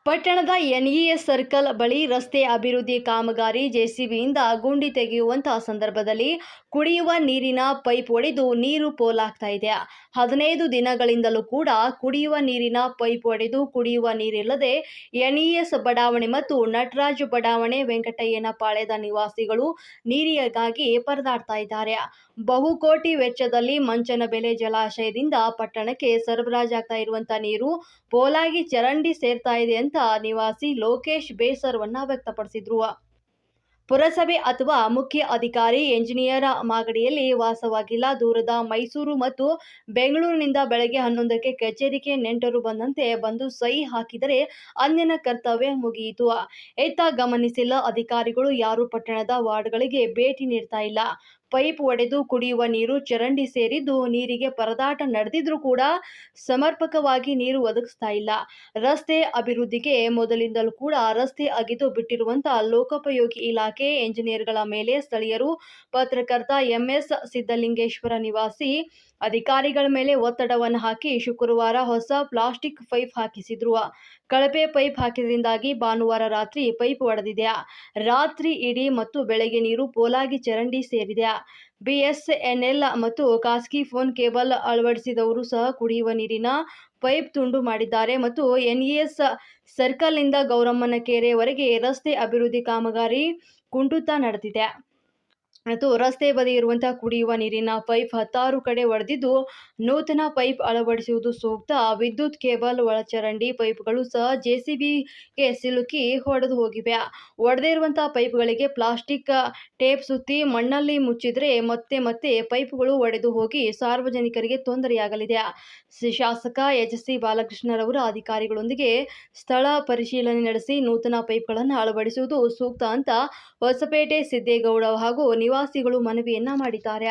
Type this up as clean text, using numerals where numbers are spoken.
ಪಟ್ಟಣದ NES circle ಬಳಿ ರಸ್ತೆ ಅಭಿವೃದ್ಧಿ ಕಾಮಗಾರಿ ಜೆಸಿಬಿಯಿಂದ ಗುಂಡಿ ತೆಗೆಯುವಂತಹ ಸಂದರ್ಭದಲ್ಲಿ ಕುಡಿಯುವ ನೀರಿನ ಪೈಪ್ ಒಡೆದು ನೀರು ಪೋಲಾಗ್ತಾ ಇದೆ. 15 ದಿನಗಳಿಂದಲೂ ಕೂಡ ಕುಡಿಯುವ ನೀರಿನ ಪೈಪ್ ಒಡೆದು ಕುಡಿಯುವ ನೀರಿಲ್ಲದೆ ಎನ್ಇಎಸ್ ಬಡಾವಣೆ ಮತ್ತು ನಟರಾಜ್ ಬಡಾವಣೆ ವೆಂಕಟಯ್ಯನ ಪಾಳ್ಯದ ನಿವಾಸಿಗಳು ನೀರಿಗಾಗಿ ಪರದಾಡ್ತಾ ಇದ್ದಾರೆ. ಬಹುಕೋಟಿ ವೆಚ್ಚದಲ್ಲಿ ಮಂಚನಬೆಲೆ ಜಲಾಶಯದಿಂದ ಪಟ್ಟಣಕ್ಕೆ ಸರಬರಾಜಾಗ್ತಾ ಇರುವಂತಹ ನೀರು ಪೋಲಾಗಿ ಚರಂಡಿ ಸೇರ್ತಾ ಇದೆ ಅಂತ ನಿವಾಸಿ ಲೋಕೇಶ್ ಬೇಸರವನ್ನ ವ್ಯಕ್ತಪಡಿಸಿದ್ರು. ಪುರಸಭೆ ಅಥವಾ ಮುಖ್ಯ ಅಧಿಕಾರಿ ಎಂಜಿನಿಯರ್ ಮಾಗಡಿಯಲ್ಲಿ ವಾಸವಾಗಿಲ್ಲ. ದೂರದ ಮೈಸೂರು ಮತ್ತು ಬೆಂಗಳೂರಿನಿಂದ ಬೆಳಗ್ಗೆ 11ಕ್ಕೆ ಕಚೇರಿಗೆ ನೆಂಟರು ಬಂದಂತೆ ಬಂದು ಸಹಿ ಹಾಕಿದರೆ ಅಂದಿನ ಕರ್ತವ್ಯ ಮುಗಿಯಿತು. ಇತ್ತ ಗಮನಿಸಿಲ್ಲ ಅಧಿಕಾರಿಗಳು. ಯಾರು ಪಟ್ಟಣದ ವಾರ್ಡ್ಗಳಿಗೆ ಭೇಟಿ ನೀಡ್ತಾ ಇಲ್ಲ. ಪೈಪ್ ಒಡೆದು ಕುಡಿಯುವ ನೀರು ಚರಂಡಿ ಸೇರಿದ್ದು ನೀರಿಗೆ ಪರದಾಟ ನಡೆದಿದ್ರೂ ಕೂಡ ಸಮರ್ಪಕವಾಗಿ ನೀರು ಒದಗಿಸ್ತಾ ಇಲ್ಲ. ರಸ್ತೆ ಅಭಿವೃದ್ಧಿಗೆ ಮೊದಲಿಂದಲೂ ಕೂಡ ರಸ್ತೆ ಅಗೆದು ಬಿಟ್ಟಿರುವಂತಹ ಲೋಕೋಪಯೋಗಿ ಇಲಾಖೆ ಎಂಜಿನಿಯರ್ಗಳ ಮೇಲೆ ಸ್ಥಳೀಯರು, ಪತ್ರಕರ್ತ ಎಂಎಸ್ ಸಿದ್ದಲಿಂಗೇಶ್ವರ ನಿವಾಸಿ ಅಧಿಕಾರಿಗಳ ಮೇಲೆ ಒತ್ತಡವನ್ನು ಹಾಕಿ ಶುಕ್ರವಾರ ಹೊಸ ಪ್ಲಾಸ್ಟಿಕ್ ಪೈಪ್ ಹಾಕಿಸಿದ್ರು. ಕಳಪೆ ಪೈಪ್ ಹಾಕಿದ್ರಿಂದಾಗಿ ಭಾನುವಾರ ರಾತ್ರಿ ಪೈಪ್ ಒಡೆದಿದೆ. ರಾತ್ರಿ ಇಡೀ ಮತ್ತು ಬೆಳಗ್ಗೆ ನೀರು ಪೋಲಾಗಿ ಚರಂಡಿ ಸೇರಿದೆ. ಬಿಎಸ್ಎನ್ಎಲ್ ಮತ್ತು ಖಾಸಗಿ ಫೋನ್ ಕೇಬಲ್ ಅಳವಡಿಸಿದವರು ಸಹ ಕುಡಿಯುವ ನೀರಿನ ಪೈಪ್ ತುಂಡು ಮಾಡಿದ್ದಾರೆ ಮತ್ತು ಎನ್ಇಎಸ್ ಸರ್ಕಲ್ನಿಂದ ಗೌರಮ್ಮನ ಕೆರೆವರೆಗೆ ರಸ್ತೆ ಅಭಿವೃದ್ಧಿ ಕಾಮಗಾರಿ ಕುಂಠಿತ ನಡೆದಿದೆ ಮತ್ತು ರಸ್ತೆ ಬದಿ ಇರುವಂತಹ ಕುಡಿಯುವ ನೀರಿನ ಪೈಪ್ 16 ಕಡೆ ಒಡೆದಿದ್ದು ನೂತನ ಪೈಪ್ ಅಳವಡಿಸುವುದು ಸೂಕ್ತ. ವಿದ್ಯುತ್ ಕೇಬಲ್, ಒಳಚರಂಡಿ ಪೈಪ್ಗಳು ಸಹ ಜೆಸಿಬಿಗೆ ಸಿಲುಕಿ ಒಡೆದು ಹೋಗಿವೆ. ಒಡೆದೇ ಇರುವಂತಹ ಪೈಪ್ಗಳಿಗೆ ಪ್ಲಾಸ್ಟಿಕ್ ಟೇಪ್ ಸುತ್ತಿ ಮಣ್ಣಲ್ಲಿ ಮುಚ್ಚಿದ್ರೆ ಮತ್ತೆ ಪೈಪ್ಗಳು ಒಡೆದು ಹೋಗಿ ಸಾರ್ವಜನಿಕರಿಗೆ ತೊಂದರೆಯಾಗಲಿದೆ. ಶಾಸಕ ಎಚ್.ಸಿ. ಬಾಲಕೃಷ್ಣರವರ ಅಧಿಕಾರಿಗಳೊಂದಿಗೆ ಸ್ಥಳ ಪರಿಶೀಲನೆ ನಡೆಸಿ ನೂತನ ಪೈಪ್ಗಳನ್ನು ಅಳವಡಿಸುವುದು ಸೂಕ್ತ ಅಂತ ಹೊಸಪೇಟೆ ಸಿದ್ದೇಗೌಡ ಹಾಗೂ ನಿವಾಸಿಗಳು ಮನವಿಯನ್ನ ಮಾಡಿದ್ದಾರೆ.